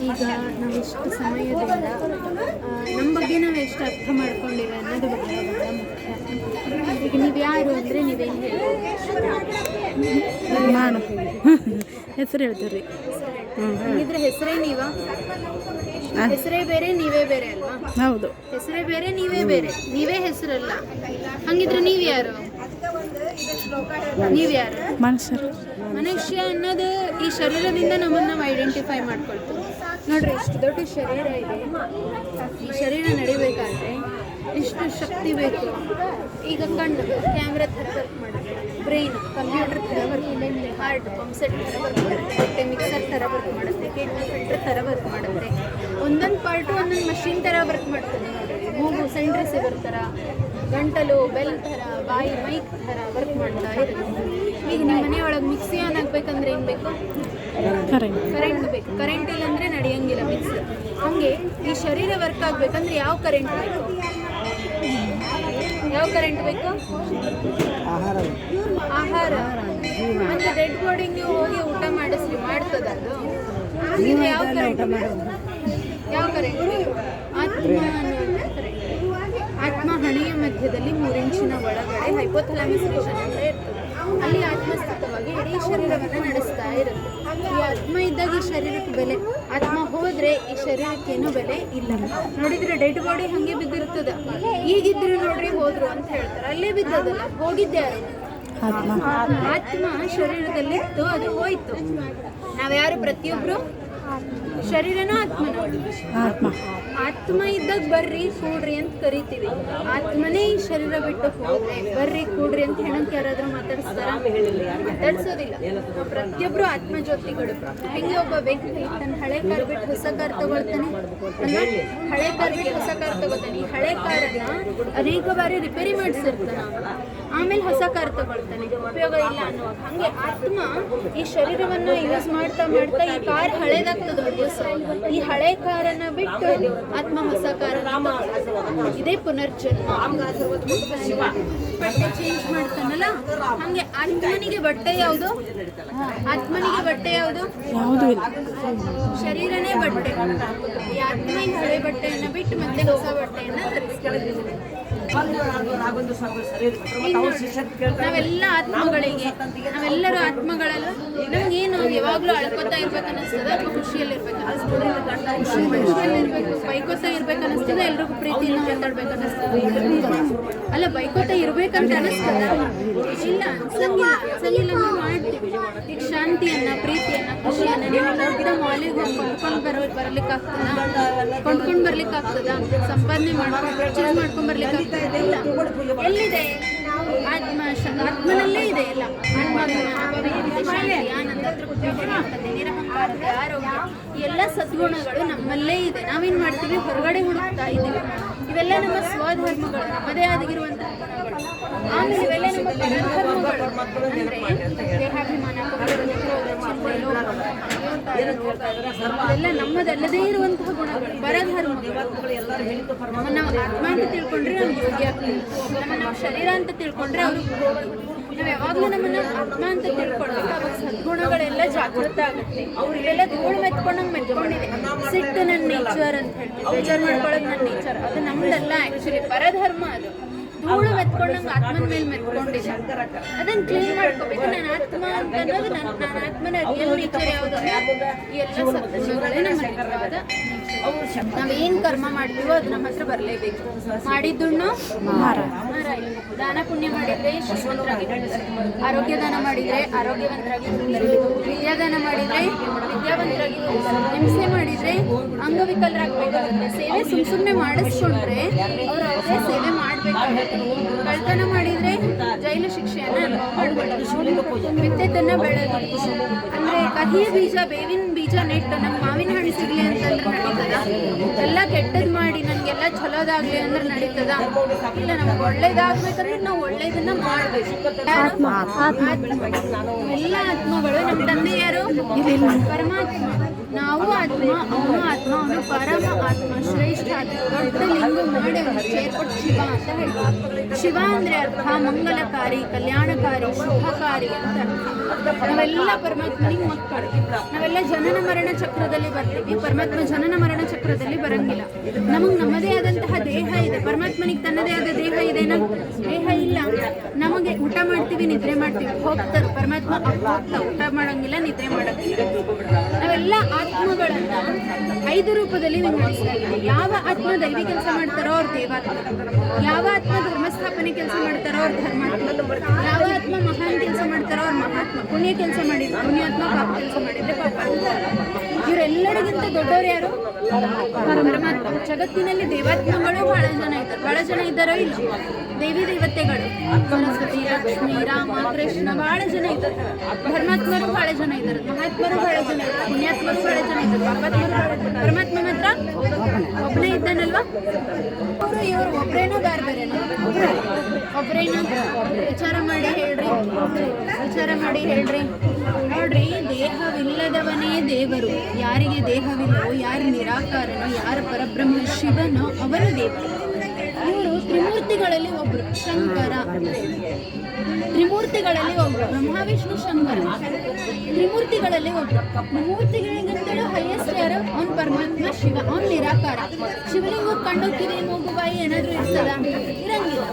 ಈಗ ನಾವಿಷ್ಟು ಸಮಯದಿಂದ ನಮ್ಮ ಬಗ್ಗೆ ನಾವು ಎಷ್ಟು ಅರ್ಥ ಮಾಡ್ಕೊಂಡಿವೆ ಅನ್ನೋದು ಬಹಳ ಬಹಳ ಮುಖ್ಯ. ಈಗ ನೀವು ಯಾರು ಅಂದರೆ ನೀವೇನು ಹೇಳ್ಬೋದು? ನಾನು ಹೆಸರು ಹೇಳ್ತೀವಿ ರೀ. ಹಂಗಿದ್ರೆ ಹೆಸರೇ ಹೆಸರೇ ಬೇರೆ ನೀವೇ ಬೇರೆ ಅಲ್ವಾ? ಹೌದು, ಹೆಸರೇ ಬೇರೆ ನೀವೇ ಬೇರೆ, ನೀವೇ ಹೆಸರಲ್ಲ. ಹಂಗಿದ್ರೆ ನೀವು ಯಾರು? ಮನುಷ್ಯ ಅನ್ನೋದು ಈ ಶರೀರದಿಂದ ನಮ್ಮನ್ನು ನಾವು ಐಡೆಂಟಿಫೈ ಮಾಡ್ಕೊಳ್ತೀವಿ. ನೋಡ್ರಿ, ಇಷ್ಟು ದೊಡ್ಡ ಶರೀರ ಇದೆ. ಈ ಶರೀರ ನಡಿಬೇಕಾದ್ರೆ ಇಷ್ಟು ಶಕ್ತಿ ಬೇಕು. ಈಗ ಕಣ್ಣು ಕ್ಯಾಮ್ರಾ ಥರ ವರ್ಕ್ ಮಾಡುತ್ತೆ, ಬ್ರೈನ್ ಕಂಪ್ಯೂಟರ್ ಥರ ವರ್ಕ್ ಮಾಡುತ್ತೆ, ಹಾರ್ಟ್ ಪಂಪ್ಸೆಟ್ ಥರ ವರ್ಕ್ ಮಾಡುತ್ತೆ, ಹೊಟ್ಟೆ ಮಿಕ್ಸರ್ ಥರ ವರ್ಕ್ ಮಾಡುತ್ತೆ, ಕಿಡ್ನಿ ಫಿಲ್ಟರ್ ಥರ ವರ್ಕ್ ಮಾಡುತ್ತೆ. ಒಂದೊಂದು ಪಾರ್ಟು ಒಂದೊಂದು ಮಷಿನ್ ಥರ ವರ್ಕ್ ಮಾಡ್ತದೆ. ನೋಡ್ರಿ, ಮೂಗು ಸೆಂಟ್ರಿಸಿವರ್ ಥರ, ಗಂಟಲು ಬೆಲ್ ಥರ, ಬಾಯಿ ಮೈಕ್ ಥರ ವರ್ಕ್ ಮಾಡ್ತಾ ಇರುತ್ತೆ. ಈಗ ನಿಮ್ಮ ಮನೆಯೊಳಗೆ ಮಿಕ್ಸಿ ಆನ್ ಆಗಬೇಕಂದ್ರೆ ಏನು ಬೇಕು? ಕರೆಂಟ್ ಬೇಕು. ಕರೆಂಟ್ ಇಲ್ಲ ಅಂದರೆ ನಡೆಯಂಗಿಲ್ಲ ಮಿಕ್ಸಿ. ಹಾಗೆ ಈ ಶರೀರ ವರ್ಕ್ ಆಗಬೇಕಂದ್ರೆ ಯಾವ ಕರೆಂಟ್ ಬೇಕು? ಯಾವ ಕರೆಂಟ್ ಬೇಕು? ಆಹಾರ. ಮತ್ತು ಡೆಡ್ ಬಾಡಿ ನೀವು ಹೋಗಿ ಊಟ ಮಾಡಿಸ್ರಿ, ಮಾಡ್ತದ ಅದು? ನೀವು ಯಾವ ಕರೆಂಟ್? ಯಾವ ಕರೆಂಟ್? ಆತ್ಮ ಹಣೆಯ ಮಧ್ಯದಲ್ಲಿ 3 ಇಂಚಿನ ಒಳಗಡೆ ಹೈಪೋಥಾಲಮಸ್ ರೀಜನ್ ಅಂತ ಇರ್ತದೆ. ಅಲ್ಲಿ ಆತ್ಮಸ್ಥಿತವಾಗಿ ಇಡೀ ಶರೀರವನ್ನು ನಡೆಸ್ತಾ ಇರುತ್ತೆ. ಈ ಆತ್ಮ ಇದ್ದಾಗ ಈ ಶರೀರಕ್ಕೆ ಬೆಲೆ, ಆತ್ಮ ಹೋದ್ರೆ ಈ ಶರೀರಕ್ಕೇನು ಬೆಲೆ ಇಲ್ಲ. ನೋಡಿದ್ರೆ ಡೆಡ್ ಬಾಡಿ ಹಂಗೆ ಬಿದ್ದಿರ್ತದ. ಈಗಿದ್ರು ನೋಡ್ರಿ ಹೋದ್ರು ಅಂತ ಹೇಳ್ತಾರೆ, ಅಲ್ಲೇ ಬಿದ್ದದಲ್ಲ, ಹೋಗಿದ್ದ್ಯಾರು? ಆತ್ಮ ಶರೀರದಲ್ಲಿತ್ತು, ಅದು ಹೋಯ್ತು. ನಾವ್ಯಾರು? ಪ್ರತಿಯೊಬ್ರು ಶರೀರನ ಆತ್ಮ ಇದ್ದಾಗ ಬರ್ರಿ ಕೂಡ್ರಿ ಅಂತ ಕರಿತೀವಿ. ಆತ್ಮನೇ ಈ ಶರೀರ ಬಿಟ್ಟು ಹೋದ್ರೆ ಬರ್ರಿ ಕೂಡ್ರಿ ಅಂತ ಹೇಳಕ್ ಯಾರಾದ್ರೂ ಮಾತಾಡ್ಸ್ತಾರ? ಮಾತಾಡ್ಸೋದಿಲ್ಲ. ಪ್ರತಿಯೊಬ್ರು ಆತ್ಮ ಜ್ಯೋತಿಗಳು. ಹೆಂಗೆ ಒಬ್ಬ ವ್ಯಕ್ತಿ ತನ್ನ ಹಳೆ ಕಾರ್ ಬಿಟ್ಟು ಹೊಸ ಕಾರ್ ತಗೊಳ್ತಾನೆ, ಹಳೆ ಕಾರ್ ಬಿಟ್ಟು ಹೊಸ ಕಾರ್ ತಗೋತಾನೆ. ಈ ಹಳೆ ಕಾರನ್ನ ಅನೇಕ ಬಾರಿ ರಿಪೇರಿ ಮಾಡಿಸಿರ್ತಾನ, ಆಮೇಲೆ ಹೊಸ ಕಾರ್ ತಗೊಳ್ತಾನೆ, ಉಪಯೋಗ ಇಲ್ಲ ಅನ್ನುವಾಗ. ಹಂಗೆ ಆತ್ಮ ಈ ಶರೀರವನ್ನ ಯೂಸ್ ಮಾಡ್ತಾ ಮಾಡ್ತಾ ಈ ಕಾರ್ ಹಳೇದಾಗ್ತದ. ಈ ಹಳೆ ಕಾರನ್ನ ಬಿಟ್ಟು ಆತ್ಮ ಹೊಸ ಕಾರನ್ನ, ಇದೇ ಪುನರ್ಜನ್ಮ. ಬಟ್ಟೆ ಚೇಂಜ್ ಮಾಡ್ತಾನಲ್ಲ, ಹಂಗೆ ಆತ್ಮನಿಗೆ ಬಟ್ಟೆ ಯಾವುದು? ಆತ್ಮನಿಗೆ ಬಟ್ಟೆ ಯಾವುದು? ಶರೀರನೇ ಬಟ್ಟೆ. ಈ ಆತ್ಮ ಈ ಹಳೆ ಬಟ್ಟೆಯನ್ನ ಬಿಟ್ಟು ಮತ್ತೆ ಹೊಸ ಬಟ್ಟೆಯನ್ನ ಧರಿಸ್ತಾರೆ. ನಾವೆಲ್ಲ ಆತ್ಮಗಳಿಗೆ, ನಾವೆಲ್ಲರೂ ಆತ್ಮಗಳಲ್ಲ. ನಮ್ಗೇನು ಯಾವಾಗ್ಲೂ ಅಳ್ಕೊತಾ ಇರ್ಬೇಕನ್ನಿಸ್ತದ ಅಥವಾ ಖುಷಿಯಲ್ಲಿರ್ಬೇಕು ಅನಿಸ್ತದೆ? ಖುಷಿಯಲ್ಲಿರ್ಬೇಕು. ಬೈಕೋತಾ ಇರ್ಬೇಕು ಅನಿಸ್ತದೆ, ಎಲ್ರಿಗೂ ಪ್ರೀತಿಯಿಂದ ಮಾತಾಡ್ಬೇಕು ಅನಿಸ್ತದೆ? ಅಲ್ಲ, ಬೈಕೋತಾ ಇರ್ಬೇಕಂತ ಅನಿಸ್ತದ? ಇಲ್ಲ, ಅನ್ಸಂಗಿಲ್ಲ. ನಾವು ಮಾಡ್ತೀವಿ. ಈಗ ಶಾಂತಿಯನ್ನ, ಪ್ರೀತಿಯನ್ನ, ಖುಷಿಯನ್ನ ನೀವು ಮಾಲಿಗೆ ಕೊಂಡ್ಕೊಂಡು ಬರ್ಲಿಕ್ಕೆ ಆಗ್ತದ? ಕೊಂಡ್ಕೊಂಡು ಬರ್ಲಿಕ್ಕೆ ಆಗ್ತದ? ಸಂಪಾದನೆ ಮಾಡ್ಕೊಂಡು ಪರ್ಚೇಸ್ ಮಾಡ್ಕೊಂಡ್ ಬರ್ಲಿಕ್ಕೆ ಆಗ್ತದ? ಇಲ್ಲ. ಎಲ್ಲಿದೆ? ಆತ್ಮನಲ್ಲೇ ಇದೆ ಎಲ್ಲ. ಶಾಂತಿ, ಆನಂದ, ತೃಪ್ತಿ, ನಿರಹಂಕಾರ, ಆರೋಗ್ಯ, ಈ ಎಲ್ಲ ಸದ್ಗುಣಗಳು ನಮ್ಮಲ್ಲೇ ಇದೆ. ನಾವೇನ್ ಮಾಡ್ತೀವಿ? ಹೊರಗಡೆ ಹುಡುಕ್ತಾ ಇದ್ದೀವಿ. ಇವೆಲ್ಲ ನಮ್ಮ ಸ್ವಧರ್ಮಗಳು, ನಮ್ಮದೇ ಆಗಿರುವಂತಹ ಗುಣಗಳು. ಆಮೇಲೆ ಇವೆಲ್ಲ ನಮ್ಮ ಪರಧರ್ಮಗಳು, ಅಂದ್ರೆ ದೇಹಾಭಿಮಾನ, ಇವೆಲ್ಲ ನಮ್ಮದಲ್ಲದೇ ಇರುವಂತಹ ಗುಣಗಳು, ಪರಧರ್ಮಗಳು. ನಾವು ಆತ್ಮ ಅಂತ ತಿಳ್ಕೊಂಡ್ರೆ ನಾವು ಯೋಗಿ ಆಗ್ತೀವಿ. ನಾವು ಶರೀರ ಅಂತ ತಿಳ್ಕೊಂಡ್ರೆ ಅವ್ರು ನಾವು ಯಾವಾಗಲೂ ನಮ್ಮನ್ನ ಆತ್ಮ ಅಂತ ತಿಳ್ಕೊಳ್ಬೇಕು. ಅವಾಗ ಸದ್ಗುಣಗಳೆಲ್ಲ ಜಾಗೃತ ಆಗುತ್ತೆ. ಇವೆಲ್ಲ ಧೂಳು ಮೆತ್ಕೊಂಡಿದೆ. ಸಿಟ್ಟು ನನ್ನ ನೇಚರ್ ಅಂತ ಹೇಳ್ತೀವಿ, ಬೇಜಾರು ಮಾಡ್ಕೊಳ್ಳೋದು ನನ್ನ ನೇಚರ್. ಅದು ನಮ್ದಲ್ಲ, ಆ್ಯಕ್ಚುಲಿ ಪರಧರ್ಮ. ಅದು ಧೂಳು ಮೆತ್ಕೊಂಡಂಗೆ ಆತ್ಮನ ಮೇಲೆ ಮೆತ್ಕೊಂಡಿದೆ. ಅದನ್ನು ಕ್ಲೀನ್ ಮಾಡ್ಕೋಬೇಕು. ನಾನು ಆತ್ಮ ಅಂತ ಅನ್ನೋದು ನನ್ನ ಆತ್ಮನ ರಿಯಲ್ ನೇಚರ್ ಯಾವುದು? ಈ ಎಲ್ಲ ಸದ್ಗುಣಗಳೇ ನಮ್ಮ ನಿಜವಾದ. ನಾವೇನು ಕರ್ಮ ಮಾಡ್ತೀವೋ ಅದು ನಮ್ಮ ಹತ್ರ ಬರಲೇಬೇಕು. ಮಾಡಿದ್ದುಣ್ಣು ದಾನ ಪುಣ್ಯ ಮಾಡಿದ್ರೆ ಶ್ರೀಮಂತರಾಗಿ, ಆರೋಗ್ಯ ದಾನ ಮಾಡಿದ್ರೆ ಆರೋಗ್ಯವಂತರಾಗಿ, ವಿದ್ಯಾದಾನ ಮಾಡಿದ್ರೆ ವಿದ್ಯಾವಂತರಾಗಿ, ಹಿಂಸೆ ಮಾಡಿದ್ರೆ ಅಂಗವಿಕಲರಾಗಬೇಕಾಗುತ್ತೆ. ಸೇವೆ ಸುಮ್ಮನೆ ಮಾಡಿಸ್ಕೊಂಡ್ರೆ ಅವ್ರು ಅದೇ ಸೇವೆ ಮಾಡಬೇಕಾಗುತ್ತೆ. ಕಳ್ತನ ಮಾಡಿದ್ರೆ ಜೈಲು ಶಿಕ್ಷೆಯನ್ನ ವಿದ್ಯೆತನ್ನ ಬೆಳೆದು, ಅಂದ್ರೆ ಕಹಿಯ ಬೀಜ, ಬೇವಿನ ಬೀಜ ನೆಟ್ಟು ನಂಗೆ ಮಾವಿನ ಹಣ್ಣು ಸಿಗ್ಲಿ ಅಂತಂದ್ರೆ ನಡೀತದ? ಎಲ್ಲ ಕೆಟ್ಟದ್ ಮಾಡಿ ನನಗೆಲ್ಲ ಚಲೋದಾಗ್ಲಿ ಅಂದ್ರೆ ನಡೀತದ? ಇಲ್ಲ, ನಮ್ಗೆ ಒಳ್ಳೇದಾಗ್ಬೇಕಂದ್ರೆ ನಾವು ಒಳ್ಳೇದನ್ನ ಮಾಡ್ಬೇಕು. ಎಲ್ಲ ಆತ್ಮಗಳು. ನಮ್ಮ ತಂದೆ ಯಾರು? ಪರಮಾತ್ಮ. ನಾವು ಆತ್ಮ, ಅವನು ಆತ್ಮ, ಅವನು ಪರಮ ಆತ್ಮ, ಶ್ರೇಷ್ಠ ಆತ್ಮ. ದೊಡ್ಡ ಲಿಂಗು ಮಾಡಿ ಸೇರ್ಕೊಟ್ಟು ಶಿವ ಅಂತ ಹೇಳ್ತಾರೆ. ಶಿವ ಅಂದ್ರೆ ಅರ್ಥ ಮಂಗಲಕಾರಿ, ಕಲ್ಯಾಣಕಾರಿ, ಶುಭಕಾರಿ ಅಂತ. ನಾವೆಲ್ಲ ಪರಮಾತ್ಮನಿಗೆ ಮಕ್ಕಳು. ನಾವೆಲ್ಲ ಜನನ ಮರಣ ಚಕ್ರದಲ್ಲಿ ಬರ್ತೀವಿ, ಪರಮಾತ್ಮ ಜನನ ಮರಣ ಚಕ್ರದಲ್ಲಿ ಬರಂಗಿಲ್ಲ. ನಮಗೆ ನಮ್ಮದೇ ಆದಂತಹ ದೇಹ ಇದೆ, ಪರಮಾತ್ಮನಿಗೆ ತನ್ನದೇ ಆದ ದೇಹ ಇದೆನಾ? ದೇಹ ಇಲ್ಲ. ನಮಗೆ ಊಟ ಮಾಡ್ತೀವಿ, ನಿದ್ರೆ ಮಾಡ್ತೀವಿ, ಹೋಗ್ತಾರೆ ಪರಮಾತ್ಮ ಹೋಗ್ತಾ ಊಟ ಮಾಡಂಗಿಲ್ಲ, ನಿದ್ರೆ ಮಾಡಂಗಿಲ್ಲ. ನಾವೆಲ್ಲ ಆತ್ಮಗಳನ್ನ 5 ರೂಪದಲ್ಲಿ ವಿಂಗಡಿಸಲಾಗಿದೆ. ಯಾವ ಆತ್ಮ ದೈವಿ ಕೆಲಸ ಮಾಡ್ತಾರೋ ಅವ್ರು ದೇವಾತ್ಮ, ಯಾವ ಆತ್ಮ ಧರ್ಮಸ್ಥಾಪನೆ ಕೆಲಸ ಮಾಡ್ತಾರೋ ಅವ್ರು ಧರ್ಮಾತ್ಮ, ಯಾವ ಆತ್ಮ ಮಹಾನ್ ಕೆಲಸ ಮಾಡ್ತಾರೋ ಅವ್ರು ಮಹಾತ್ಮ, ಪುಣ್ಯ ಕೆಲಸ ಮಾಡಿದ್ರೆ ಪುಣ್ಯಾತ್ಮ, ಪಾಪ ಕೆಲಸ ಮಾಡಿದ್ರೆ ಪಾಪಾತ್ಮ. ಇವರೆಲ್ಲರಿಗಿಂತ ದೊಡ್ಡವ್ರು ಯಾರು? ಪರಮಾತ್ಮ. ಜಗತ್ತಿನಲ್ಲಿ ದೇವಾತ್ಮಗಳು ಬಹಳ ಜನ ಇದ್ದಾರೋ ಇಲ್ಲ? ದೇವಿ ದೇವತೆಗಳು ಸರಸ್ವತಿ, ಲಕ್ಷ್ಮಿ, ರಾಮ, ಕೃಷ್ಣ ಬಹಳ ಜನ ಇದ್ದಾರೆ. ಧರ್ಮಾತ್ಮರು ಬಹಳ ಜನ ಇದ್ದಾರೆ, ಮಹಾತ್ಮರು ಬಹಳ ಜನ ಇದ್ದಾರೆ, ಪುಣ್ಯಾತ್ಮರು ಬಹಳ ಜನ ಇದ್ದಾರೆ, ಪಾಪಾತ್ಮರು. ಪರಮಾತ್ಮ ಮಾತ್ರ ಒಬ್ಬನೇ ಇದ್ದಾನಲ್ವಾ? ಅವರು ಇವರು ಒಬ್ಬರೇನೋ ಬೇರೆ ಬೇರೆನೋ? ಒಬ್ಬರೇನೋ? ವಿಚಾರ ಮಾಡಿ ಹೇಳ್ರಿ, ವಿಚಾರ ಮಾಡಿ ಹೇಳ್ರಿ. ನೋಡ್ರಿ, ದೇಹವಿಲ್ಲದವನೇ ದೇವರು. ಯಾರಿಗೆ ದೇಹವಿಲ್ಲವೋ, ಯಾರು ನಿರಾಕಾರನೋ, ಯಾರು ಪರಬ್ರಹ್ಮ ಶಿವನೋ ಅವನು ದೇವರು. ಇವರು ತ್ರಿಮೂರ್ತಿಗಳಲ್ಲಿ ಒಬ್ರು, ಶಂಕರ. ತ್ರಿಮೂರ್ತಿಗಳಲ್ಲಿ ಒಬ್ರು, ಬ್ರಹ್ಮ ವಿಷ್ಣು ಶಂಕರ. ತ್ರಿಮೂರ್ತಿಗಳಲ್ಲಿ ಒಬ್ರು. ಮೂರ್ತಿಗಳಿಗಿಂತಲೂ ಹೈಯೆಸ್ಟ್ ಯಾರು? ಅವ್ನು ಪರಮಾತ್ಮ ಶಿವ, ಅವ್ನು ನಿರಾಕಾರ. ಶಿವಲಿಂಗ ಕಣ್ಣು, ಕಿವಿ, ಮೂಗು, ಬಾಯಿ ಏನಾದ್ರು ಇರ್ತದ? ಇರಂಗಿಲ್ಲ.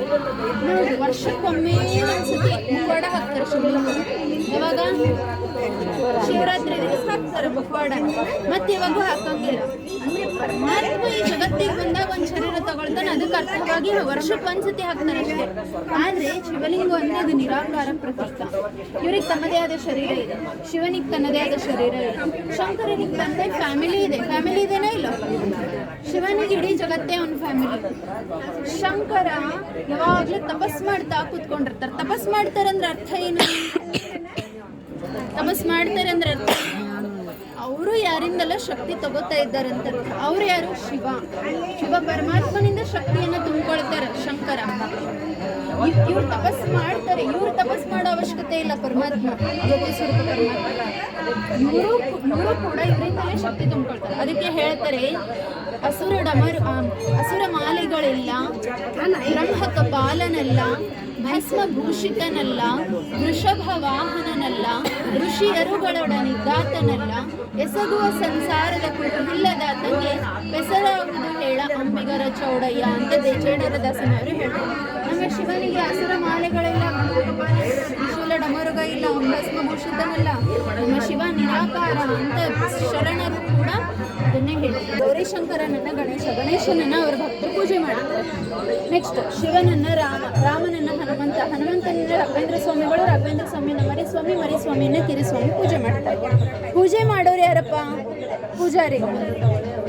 ನೋಡ್ರಿ, ವರ್ಷಕ್ಕೊಮ್ಮೆ ಒಂದ್ಸತಿ ಮುಖವಾಡ ಹಾಕ್ತಾರೆ ಶಿವಲಿಂಗ. ಯಾವಾಗ? ಶಿವರಾತ್ರಿ ದಿವಸ ಹಾಕ್ತಾರೆ ಮುಖವಾಡ, ಮತ್ತೆ ಯಾವಾಗೂ ಹಾಕಂಗಿಲ್ಲ. ಅಂದ್ರೆ ಪರಮಾತ್ಮ ಈ ಜಗತ್ತಿಗೆ ಬಂದಾಗ ಒಂದ್ ಶರೀರ ತಗೊಳ್ತಾನೆ, ಅದಕ್ಕೆ ಅರ್ಥವಾಗಿ ವರ್ಷಕ್ಕೆ ಒಂದ್ಸತಿ ಹಾಕ್ತಾರೆ ಅಷ್ಟೇ. ಆದ್ರೆ ಶಿವಲಿಂಗ ಅಂದ್ರೆ ಅದು ನಿರಾಕಾರ ಪ್ರತೀಕ. ಇವ್ರಿಗೆ ತನ್ನದೇ ಆದ ಶರೀರ ಇದೆ, ಶಿವನಿಗೆ ತನ್ನದೇ ಆದ ಶರೀರ ಇದೆ, ಶಂಕರನಿಗೆ ತನ್ನದೇ ಫ್ಯಾಮಿಲಿ ಇದೆ. ಫ್ಯಾಮಿಲಿ ಇದೆನಾ ಇಲ್ಲ? ಶಿವನಿಗೆ ಇಡೀ ಜಗತ್ತೇ ಅವನ ಫ್ಯಾಮಿಲಿ. ಶಂಕರ ಯಾವಾಗ್ಲೂ ತಪಸ್ ಮಾಡ್ತಾ ಕೂತ್ಕೊಂಡಿರ್ತಾರೆ. ತಪಸ್ ಮಾಡ್ತಾರಂದ್ರೆ ಅರ್ಥ ಏನು? ತಪಸ್ ಮಾಡ್ತಾರೆ ಅಂದ್ರೆ ಅರ್ಥ ಅವರು ಯಾರಿಂದಲ್ಲ ಶಕ್ತಿ ತಗೋತಾ ಇದ್ದಾರೆ ಅಂತ. ಅವ್ರು ಯಾರು? ಶಿವ. ಶಿವ ಪರಮಾತ್ಮನಿಂದ ಶಕ್ತಿಯನ್ನ ತುಂಬಿಕೊಳ್ತಾರೆ ಶಂಕರ. ಇವ್ರು ತಪಸ್ ಮಾಡ್ತಾರೆ, ಇವ್ರು ತಪಸ್ ಮಾಡೋ ಅವಶ್ಯಕತೆ ಇಲ್ಲ. ಪರಮಾತ್ಮ ಜೊತೆ ಸ್ವರೂಪ ಪರಮಾತ್ಮ, ಇವರು ಕೂಡ ಇವರಿಂದಲೇ ಶಕ್ತಿ ತುಂಬಿಕೊಳ್ತಾರೆ. ಅದಕ್ಕೆ ಹೇಳ್ತಾರೆ, ಅಸುರ ಮಾಲೆಗಳಿಲ್ಲ, ಬ್ರಹ್ಮಕ ಪಾಲನಲ್ಲ, ಭಸ್ಮಭೂಷಿತನಲ್ಲ, ವೃಷಭ ವಾಹನನಲ್ಲ, ಋಷಿಯರುಗಳೊಡನಿದ್ದಾತನಲ್ಲ, ಎಸಗುವ ಸಂಸಾರದ ಕುಟುಂಬಿಲ್ಲದಾತಗೆ ಹೆಸರಾಗುವುದು ಹೇಳ ಅಂಬಿಗರ ಚೌಡಯ್ಯ ಅಂತ ಜೇಡರ ದಾಸನವರು ಹೇಳ್ತಾರೆ. ನಮ್ಮ ಶಿವನಿಗೆ ಅಸುರ ಮಾಲೆಗಳಿಲ್ಲ, ತ್ರಿಶೂಲ ಡಮರುಗ ಇಲ್ಲ, ಭಸ್ಮಭೂಷಿತನಲ್ಲ, ನಮ್ಮ ಶಿವ ನಿರಾಕಾರ ಅಂತ ಶರಣರು ಕೂಡ ಅದನ್ನೇ ಹೇಳ್ತಾರೆ. ಗೌರಿಶಂಕರನನ್ನ ಗಣೇಶನನ್ನ ಅವರ ಭಕ್ತರು ಪೂಜೆ ಮಾಡ್ತಾರೆ. ನೆಕ್ಸ್ಟ್ ಶಿವನನ್ನ ರಾಮನನ್ನ ಹನುಮಂತನನ್ನ ರಾಘವೇಂದ್ರ ಸ್ವಾಮಿಗಳು, ರಾಘವೇಂದ್ರ ಸ್ವಾಮಿನ ಮರಿಸ್ವಾಮಿಯನ್ನ ಕಿರಿಸ್ವಾಮಿ ಪೂಜೆ ಮಾಡ್ತಾರೆ. ಪೂಜೆ ಮಾಡೋರು ಯಾರಪ್ಪ? ಪೂಜಾರಿಗಳು.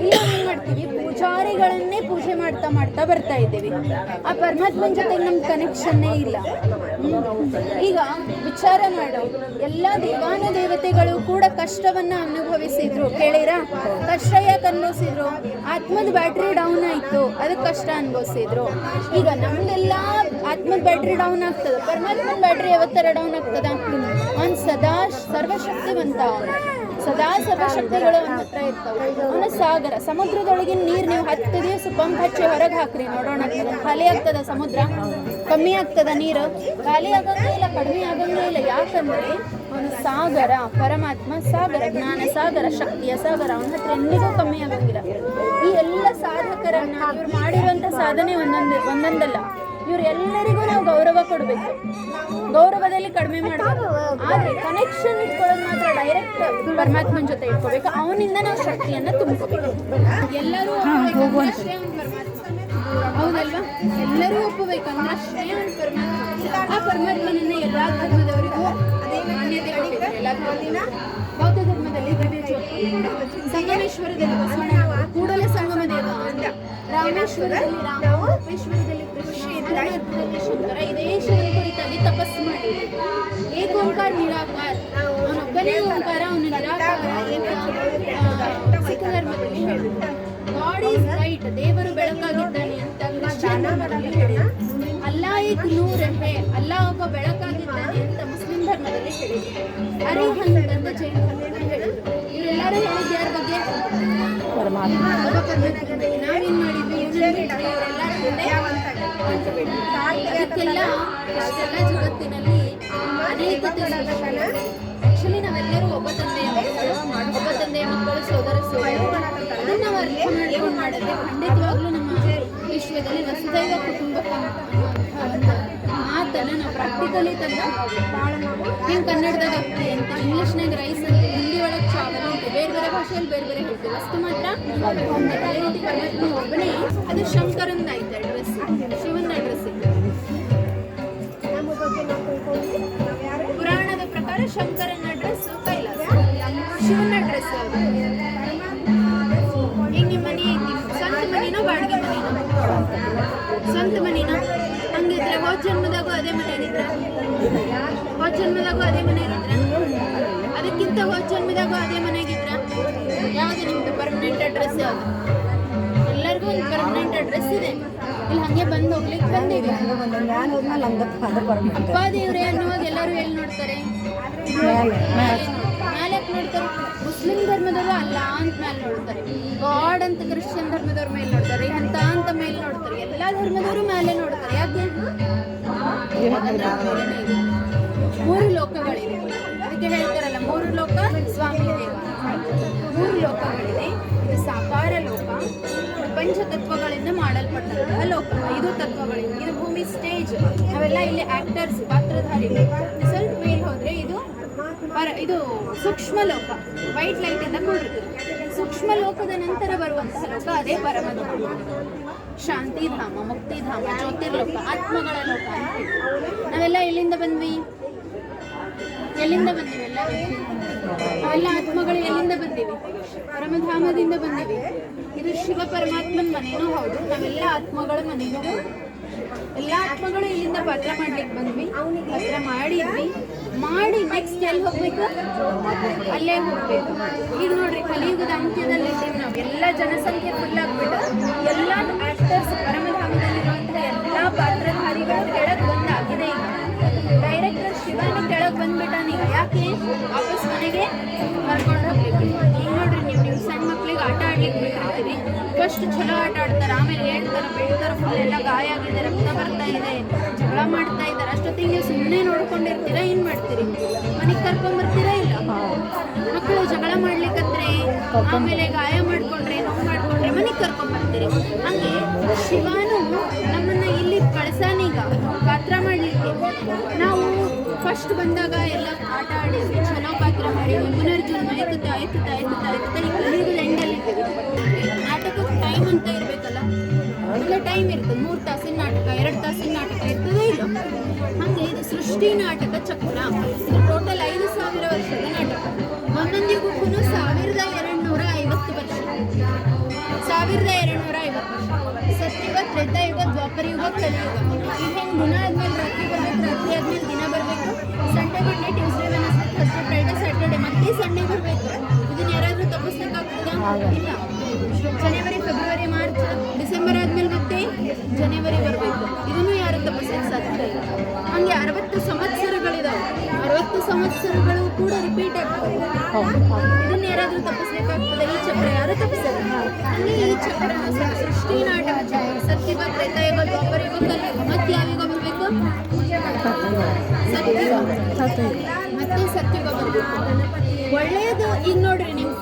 ಇಲ್ಲ ಏನ್ ಮಾಡ್ತೀವಿ? ಪೂಜಾರಿಗಳನ್ನೇ ಪೂಜೆ ಮಾಡ್ತಾ ಬರ್ತಾ ಇದ್ದೀವಿ. ಆ ಪರಮಾತ್ಮನ ಜೊತೆಗೆ ನಮ್ ಕನೆಕ್ಷನ್ನೇ ಇಲ್ಲ. ಈಗ ವಿಚಾರ ಮಾಡೋ ಎಲ್ಲ ದೇವಾನುದೇವತೆಗಳು ಕೂಡ ಕಷ್ಟವನ್ನ ಅನುಭವಿಸಿದ್ರು. ಕೇಳಿರಾ? ಕಷ್ಟ ಯಾಕೆ ಅನುಭವಿಸಿದ್ರು? ಆತ್ಮದ ಬ್ಯಾಟ್ರಿ ಡೌನ್ ಆಯ್ತು, ಅದಕ್ಕೆ ಕಷ್ಟ ಅನುಭವಿಸಿದ್ರು. ಈಗ ನಮ್ದೆಲ್ಲ ಆತ್ಮದ ಬ್ಯಾಟ್ರಿ ಡೌನ್ ಆಗ್ತದ, ಪರಮಾತ್ಮನ ಬ್ಯಾಟ್ರಿ ಯಾವತ್ತರ ಡೌನ್ ಆಗ್ತದ? ಅವ್ನು ಸದಾ ಸರ್ವಶಕ್ತಿವಂತ, ಸದಾ ಸರ್ವಶಕ್ತಿಗಳು ಅವನ ಹತ್ರ ಇರ್ತಾವೆ. ಅವನ ಸಾಗರ, ಸಮುದ್ರದೊಳಗಿನ ನೀರು ನೀವು 10 ದಿವಸ ಪಂಪ್ ಹಚ್ಚಿ ಹೊರಗೆ ಹಾಕ್ರಿ ನೋಡೋಣ, ಖಾಲಿ ಆಗ್ತದ ಸಮುದ್ರ? ಕಮ್ಮಿ ಆಗ್ತದ ನೀರು? ಖಾಲಿ ಆಗಂಗೇ ಇಲ್ಲ, ಕಡಿಮೆ ಆಗಂಗೇ ಇಲ್ಲ. ಯಾಕಂದ್ರೆ ಅವನು ಸಾಗರ, ಪರಮಾತ್ಮ ಸಾಗರ, ಜ್ಞಾನ ಸಾಗರ, ಶಕ್ತಿಯ ಸಾಗರ. ಅವನ ಹತ್ರ ಎಂದಿಗೂ ಕಮ್ಮಿ ಆಗಂಗಿಲ್ಲ. ಈ ಎಲ್ಲ ಸಾಧಕರನ್ನ ಇವ್ರು ಮಾಡಿರುವಂತ ಸಾಧನೆ ಒಂದೊಂದಲ್ಲ. ಇವರೆಲ್ಲರಿಗೂ ನಾವು ಗೌರವ ಕೊಡಬೇಕು, ಗೌರವದಲ್ಲಿ ಕಡಿಮೆ ಮಾಡಬೇಕು. ಆದರೆ ಕನೆಕ್ಷನ್ ಇಟ್ಕೊಳ್ಳೋದು ಮಾತ್ರ ಡೈರೆಕ್ಟ್ ಪರಮಾತ್ಮನ ಜೊತೆ ಇಟ್ಕೋಬೇಕು. ಅವನಿಂದ ನಾವು ಶಕ್ತಿಯನ್ನ ತುಂಬ್ಕೋಬೇಕು. ಎಲ್ಲರೂ ಒಪ್ಪಬೇಕಂದ್ರಷ್ಟೇ ಅವ್ನು ಪರಮಾತ್ಮ, ಹೌದಲ್ವಾ? ಎಲ್ಲರೂ ಒಪ್ಪಬೇಕಂದ್ರಷ್ಟೇ ಅವ್ನು ಪರಮಾತ್ಮ. ಆ ಪರಮಾತ್ಮನನ್ನ ಎಲ್ಲ ಧರ್ಮದವರಿಗೂ ಮಾನ್ಯತೆ ಕೊಟ್ಟಿದ್ದಾರೆ. ಎಲ್ಲ ಬೌದ್ಧ ಧರ್ಮದಲ್ಲಿ ದಿವ್ಯಜ್ಯೋತಿ, ಸಂಗಮೇಶ್ವರದಲ್ಲಿ ಬಸವಣ್ಣ, ಕೂಡಲ ಸಂಗಮ ದೇವ ಅಂತ, ರಾಮೇಶ್ವರದಲ್ಲಿ ರಾಮ, ರಾಮೇಶ್ವರದಲ್ಲಿ ಕೃಷ್ಣ, ಶಂಕರ. ಇದೇ ಶಿವನ ಕುರಿತಾಗಿ ತಪಸ್ಸು ಮಾಡಿ ಏಕ ಓಂಕಾರ ನಿರಾಕಾರ, ಅವನೊಬ್ಬನೇ ಓಂಕಾರ, ಅವನು ನಿರಾಕಾರ. ಸಿಖ್ ಧರ್ಮದಲ್ಲಿ ಹೇಳಿದ್ರು ಗಾಡ್ ಈಸ್ ಲೈಟ್, ದೇವರು ಬೆಳಕಾಗಿದ್ದಾನೆ ಅಂತ ಕ್ರಿಶ್ಚಿಯನ್ ಧರ್ಮದಲ್ಲಿ ಹೇಳಿದ್ರು. ಅಲ್ಲಾ ಏಕ್ ನೂರ್ ಹೇ, ಅಲ್ಲಾ ಒಬ್ಬ ಬೆಳಕಾಗಿದ್ದಾನೆ ಅಂತ ಮುಸ್ಲಿಂ ಧರ್ಮದಲ್ಲಿ ಹೇಳಿದ್ರು. ಅರಿಹಂತ್ ಅಂತ ಜೈನ ಧರ್ಮದಲ್ಲಿ ಹೇಳಿದ್ರು. ಇವರೆಲ್ಲರೂ ಹೇಳಿದ್ದು ಯಾರ ಬಗ್ಗೆ? ನಾವೇನ್ ಮಾಡಿದ್ವಿ? ಅದಕ್ಕೆಲ್ಲ ಇಷ್ಟೆಲ್ಲ ಜಗತ್ತಿನಲ್ಲಿ ಅನೇಕತೆ ಆಕ್ಚುಲಿ ನಾವೆಲ್ಲರೂ ಒಬ್ಬ ತಂದೆಯ ಮಕ್ಕಳು ಸೋದರ ಅದನ್ನ ನಾವು ಅರ್ಥ ಮಾಡ್ಕೊಂಡು ಮಾಡಿದ್ರೆ ಖಂಡಿತವಾಗ್ಲೂ ನಮ್ಮ ವಿಶ್ವದಲ್ಲಿ ವಸುದೈವ ಕುಟುಂಬ ಮಾತನ್ನ ನಾವು ಪ್ರಾಕ್ಟಿಕಲಿ ತಂದು ಹಿಂಗೆ ಕನ್ನಡದಾಗ ಅಕ್ಕಿ ಅಂತ ಇಂಗ್ಲೀಷ್ನಾಗ ರೈಸ್ ಅಂತ ಹಿಂದಿ ಒಳಗೆ ಚಾವಲ್ ಅಂತ ಬೇರೆ ಬೇರೆ ಭಾಷೆಯಲ್ಲಿ ಬೇರೆ ಬೇರೆ ಹೇಳ್ತೀವಿ ವಸ್ತು ಮಾತ್ರ ಅದೇ ರೀತಿ ಪರಮಾತ್ಮ ಒಬ್ಬನೇ ಅದು ಶಂಕರಂದ ಐತೆ ಅಡ್ರೆಸ್ ಶಿವನ ಅಡ್ರೆಸ್ ಇದೆ ಪುರಾಣದ ಪ್ರಕಾರ ಶಂಕರನ ಅಡ್ರೆಸ್ ಕೈಲಾಸ ಶಿವನ ಅಡ್ರೆಸ್ ಈಗ ನಿಮ್ಮ ಮನೆ ಸ್ವಂತ ಮನಿನೋ ಬಾಡಿಗೆ ಮನಿನೋ ಸ್ವಂತ ಮನಿನೋ ಹಂಗಿದ್ರೆ ಹೋದ ಜನ್ಮದಾಗೂ ಅದೇ ಮನೆ ಇದ್ರೆ ಹೋದ ಜನ್ಮದಾಗೂ ಅದೇ ಮನೆ ಇದ್ರೆ ಅದಕ್ಕಿಂತ ಹೋದ ಜನ್ಮದಾಗೂ ಅದೇ ಮನೆಗಿದ್ರೆ ಯಾವುದು ನಿಮ್ದು ಪರ್ಮನೆಂಟ್ ಅಡ್ರೆಸ್ ಯಾವುದು ಎಲ್ಲರಿಗೂ ಒಂದು ಪರ್ಮನೆಂಟ್ ಅಡ್ರೆಸ್ ಇದೆ ಇಲ್ಲಿ ಹಂಗೆ ಬಂದು ಹೋಗ್ಲಿಕ್ಕೆ ಬಂದಿದೆ ಅಪ್ಪ ದೇವ್ರೆ ಅನ್ನುವಾಗ ಎಲ್ಲರೂ ಎಲ್ಲಿ ನೋಡ್ತಾರೆ ಮೇಲೆ ನೋಡ್ತಾರೆ ಮುಸ್ಲಿಂ ಧರ್ಮದವರು ಅಲ್ಲ ಅಂತ ಮೇಲೆ ನೋಡ್ತಾರೆ ಗಾಡ್ ಅಂತ ಕ್ರಿಶ್ಚಿಯನ್ ಧರ್ಮದವ್ರ ಮೇಲೆ ನೋಡ್ತಾರೆ ಅಂತ ಮೇಲೆ ನೋಡ್ತಾರೆ ಎಲ್ಲ ಧರ್ಮದವರು ಮೇಲೆ ನೋಡ್ತಾರೆ ಯಾಕೆ ಮೂರು ಲೋಕಗಳಿವೆ ಅದಕ್ಕೆ ಹೇಳ್ತಾರಲ್ಲ ಮೂರು ಲೋಕ ಸ್ವಾಮಿ ದೇವ ಮೂರು ಲೋಕಗಳಿದೆ ಇದು ಸಾಕಾರ ಲೋಕ ಪಂಚತತ್ವಗಳಿಂದ ಮಾಡಲ್ಪಟ್ಟಂತಹ ಲೋಕ 5 ತತ್ವಗಳಿಂದ ಇದು ಭೂಮಿ ಸ್ಟೇಜ್ ನಾವೆಲ್ಲ ಇಲ್ಲಿ ಆಕ್ಟರ್ಸ್ ಪಾತ್ರಧಾರಿಗಳು ಸ್ವಲ್ಪ ಮೇಲೆ ಹೋದ್ರೆ ಇದು ಸೂಕ್ಷ್ಮ ಲೋಕ ವೈಟ್ ಲೈಟ್ ಇಂದ ಕೂಡಿರ್ತದೆ ಸೂಕ್ಷ್ಮ ಲೋಕದ ನಂತರ ಬರುವಂತಹ ಲೋಕ ಅದೇ ಪರಮಧಾಮ ಶಾಂತಿಧಾಮ ಮುಕ್ತಿಧಾಮ ಜ್ಯೋತಿರ್ಲೋಕ ಆತ್ಮಗಳ ಲೋಕ ನಾವೆಲ್ಲ ಎಲ್ಲಿಂದ ಬಂದ್ವಿ ಅವೆಲ್ಲ ಆತ್ಮಗಳು ಎಲ್ಲಿಂದ ಬಂದಿವಿ ಪರಮಧಾಮದಿಂದ ಬಂದಿವಿ ಇದು ಶಿವ ಪರಮಾತ್ಮನ ಮನೇನೂ ಹೌದು ನಾವೆಲ್ಲ ಆತ್ಮಗಳ ಮನೇನೂ ಹೌದು ಎಲ್ಲ ಆತ್ಮಗಳು ಇಲ್ಲಿಂದ ಪಾತ್ರ ಮಾಡ್ಲಿಕ್ಕೆ ಬಂದ್ವಿ ಪಾತ್ರ ಮಾಡಿ ನೆಕ್ಸ್ಟ್ ಎಲ್ಲಿ ಹೋಗ್ಬೇಕು ಅಲ್ಲೇ ಹೋಗ್ಬೇಕು ಈಗ ನೋಡ್ರಿ ಕಲಿಯುಗದ ಅಂತ್ಯದಲ್ಲಿ ಇದ್ದೀವಿ ನಾವು ಎಲ್ಲ ಜನಸಂಖ್ಯೆ ಫುಲ್ ಆಗ್ಬಿಟ್ಟು ಎಲ್ಲ ಆಕ್ಟರ್ಸ್ ಪರಮಧಾಮದಲ್ಲಿರುವಂತಹ ಎಲ್ಲ ಪಾತ್ರಧಾರಿಗಳು ಕೆಳಗೆ ಬಂದಾಗಿದೆ ಈಗ ಡೈರೆಕ್ಟರ್ ಶಿವನ ಕೆಳಗೆ ಬಂದ್ಬಿಟ್ಟಾನೀಗ ಯಾಕೆ ವಾಪಸ್ ಮನೆಗೆ ಕರ್ಕೊಂಡು ಹೋಗ್ಲಿಕ್ಕೆ ಈಗ ನೋಡ್ರಿ ನೀವು ಸಣ್ಣ ಮಕ್ಳಿಗೆ ಆಟ ಆಡ್ಲಿಕ್ಕೆ ಬಿಟ್ಟಿರ್ತೀರಿ ಫಸ್ಟ್ ಚಲೋ ಆಟ ಆಡ್ತಾರೆ ಆಮೇಲೆ ಹೇಳ್ತಾರೆ ಬೆಳ್ತಾರೆ ಫುಲ್ ಎಲ್ಲ ಗಾಯ ಆಗಿದೆ ರಕ್ತ ಬರ್ತಾ ಇದೆ ಜಗಳ ಮಾಡ್ತಾ ಇದ್ದಾರೆ ಅಷ್ಟೊತ್ತಿಗೆ ನೀವು ಸುಮ್ಮನೆ ನೋಡ್ಕೊಂಡಿರ್ತೀರಾ ಏನ್ ಮಾಡ್ತೀರಿ ಮನೆಗೆ ಕರ್ಕೊಂಡ್ಬರ್ತೀರಾ ಇಲ್ಲ ಮಕ್ಕಳು ಜಗಳ ಮಾಡ್ಲಿಕ್ಕಂದ್ರೆ ಆಮೇಲೆ ಗಾಯ ಮಾಡ್ಕೊಂಡ್ರೆ ನೋವು ಮಾಡ್ಕೊಂಡ್ರೆ ಮನೆಗೆ ಕರ್ಕೊಂಡ್ಬರ್ತೀರಿ ಹಂಗೆ ಶಿವನು ನಮ್ಮನ್ನ ಇಲ್ಲಿ ಕಳ್ಸಾನೀಗ ಪಾತ್ರ ಮಾಡ್ಲಿಕ್ಕೆ ನಾವು ಫಸ್ಟ್ ಬಂದಾಗ ಎಲ್ಲ ಆಟ ಆಡಿದ್ವಿ ಚಲೋ ಪಾತ್ರ ಮಾಡಿ ಪುನರ್ಜನ್ಮ ಎತ್ತುತ್ತಾ ಈ ಕಲಿಯುಗದ ಎಂಡಲ್ಲಿ ನಾಟಕಕ್ಕೆ ಟೈಮ್ ಅಂತ ಇರ್ಬೇಕಲ್ಲ ಎಲ್ಲ ಟೈಮ್ ಇರ್ತದೆ 3 ತಾಸಿನ ನಾಟಕ 2 ತಾಸಿನ ನಾಟಕ ಇರ್ತದೆ ಇಲ್ಲ ಹಂಗೆ ಇದು ಸೃಷ್ಟಿ ನಾಟಕ ಚಕ್ರ ಇದು ಟೋಟಲ್ 5,000 ವರ್ಷದ ನಾಟಕ ಒಂದೊಂದಿಗೂ 1250 ವರ್ಷ 1250 ಸತ್ಯುಗ ತ್ರೇತಾಯುಗ ದ್ವಾಪರಯುಗ ಕಲಿಯುಗ ಈಗ ಹೆಂಗೆ ದಿನ ಆದ್ಮೇಲೆ ರಾತ್ರಿ ಬರ್ಬೇಕು ರಾತ್ರಿ ಆದ್ಮೇಲೆ ದಿನ ಬರಬೇಕು Sunday Monday Tuesday Wednesday Thursday Friday Saturday ಮತ್ತೆ ಸಂಡೇ ಬರಬೇಕು ಇದನ್ನ ಯಾರಾದ್ರೂ ತಪ್ಪಿಸ್ಲಿಕ್ಕಾಗ್ತದಾ ಇಲ್ಲ ಜನವರಿ ಫೆಬ್ರವರಿ ಮಾರ್ಚ್ ಡಿಸೆಂಬರ್ ಆದ್ಮೇಲೆ ಮತ್ತೆ ಜನವರಿ ಬರಬೇಕು ಇದನ್ನು ಯಾರು ತಪ್ಪಿಸ್ಲಿಕ್ಕೆ ಸಾಧ್ಯ ಇಲ್ಲ ಹಂಗೆ 60 ಸಂವತ್ಸರಗಳಿದಾವೆ 60 ಸಂವತ್ಸರಗಳು ಕೂಡ ರಿಪೀಟ್ ಆಗ್ತವೆ ಇದನ್ನ ಯಾರಾದ್ರೂ ತಪ್ಪಿಸ್ಲಿಕ್ಕಾಗ್ತದೆ ಈ ಚಕ್ರ ಯಾರು ತಪ್ಪಿಸಲ್ಲ ಹಂಗೆ ಈ ಚಕ್ರ ಸೃಷ್ಟಿ ನಾಟಕ ಚಕ್ರ ಸತ್ಯುಗ ತ್ರೇತಾಯುಗ ದ್ವಾಪರಯುಗ ಕಲಿಯುಗ ಮತ್ತೆ ಯಾವಾಗ ಬರಬೇಕು ಮತ್ತೆ ಸತ್ಯುಗ ಬರಬೇಕು ಒಳ್ಳೆಯದು ಈಗ ನೋಡ್ರಿ ನಿಮ್ಮ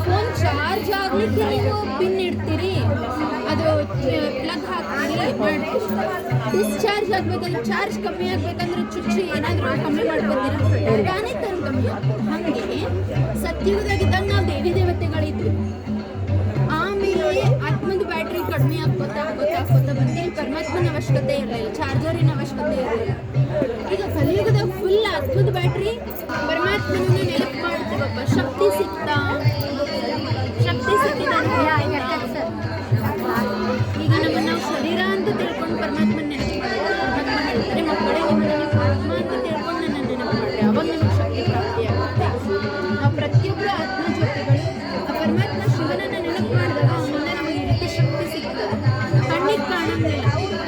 ಫೋನ್ ಚಾರ್ಜ್ ಆಗ್ಲಿಕ್ಕೆ ನೀವು ಪಿನ್ ಇಡ್ತೀರಿ ಅದು ಪ್ಲಗ್ ಹಾಕ್ತೀರಿ ಡಿಸ್ಚಾರ್ಜ್ ಆಗ್ಬೇಕಂದ್ರೆ ಚಾರ್ಜ್ ಕಮ್ಮಿ ಆಗ್ಬೇಕಂದ್ರೆ ಚುಚ್ಚಿ ಏನಾದರೂ ಕಮ್ಮಿ ಮಾಡ್ಕೊತೀರಾ ತಾನೇ ತರ ಕಮ್ಮಿ ಹಾಗೆ ಸತ್ಯುಗದಾಗಿದ್ದಾಗ ನಾವು ದೇವಿ ದೇವತೆಗಳಿದ್ವಿ ಆಮೇಲೆ ಆತ್ಮದ ಬ್ಯಾಟ್ರಿ ಕಡಿಮೆ ಆಗ್ಕೋತಾ ಬಂದು ಪರಮಾತ್ಮನ ಅವಶ್ಯಕತೆ ಇರಲಿಲ್ಲ ಚಾರ್ಜರಿನ ಅವಶ್ಯಕತೆ ಇರಲಿಲ್ಲ ಈಗ ಕಲಿಯುಗದಾಗ ಫುಲ್ ಆತ್ಮದ ಬ್ಯಾಟ್ರಿ ಪರಮಾತ್ಮನ ನೆನಪು ಮಾಡ್ತೀವಪ್ಪ ಶಕ್ತಿ ಸಿಕ್ಕಿದ ಈಗ ನಾವು ಶರೀರ ಅಂತ ತಿಳ್ಕೊಂಡು ಪರಮಾತ್ಮನ ನೆನಪು ಮಾಡ್ತಾರೆ ಮಕ್ಕಳೇ ನಿಮ್ಮನ್ನ ಆತ್ಮ ಅಂತ ತಿಳ್ಕೊಂಡು ನನ್ನ ನೆನಪು ಮಾಡ್ರಿ ಅವಾಗ ನಮಗೆ ಶಕ್ತಿ ಪ್ರಾಪ್ತಿಯಾಗುತ್ತೆ ನಾವು ಪ್ರತಿಯೊಬ್ಬರು ಆತ್ಮ ಜ್ಯೋತಿಗಳು ಆ ಪರಮಾತ್ಮ ಶಿವನನ್ನ ನೆನಪು ಮಾಡಿದಾಗ ಅವನಿಂದ ನಮಗೆ ಈ ರೀತಿ ಶಕ್ತಿ ಸಿಗ್ತದೆ ಕಣ್ಣಿಗೆ ಕಾಣಂಗಿಲ್ಲ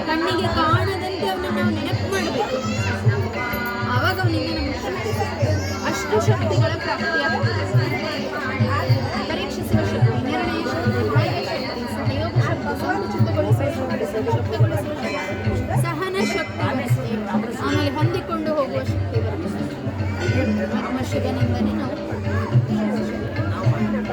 ಕಣ್ಣಿಗೆ ಕಾಣದಂತೆ ಅವನ್ನ ನಾವು ನೆನಪು ಮಾಡಬೇಕು ಆವಾಗ ಅವನಿಂದ ನಮಗೆ ಶಕ್ತಿ ಸಿಗ್ತದೆ ಅಷ್ಟು ಶಕ್ತಿಗಳ ಪ್ರಾಪ್ತಿಯಾಗ್ತದೆ ಶುಭ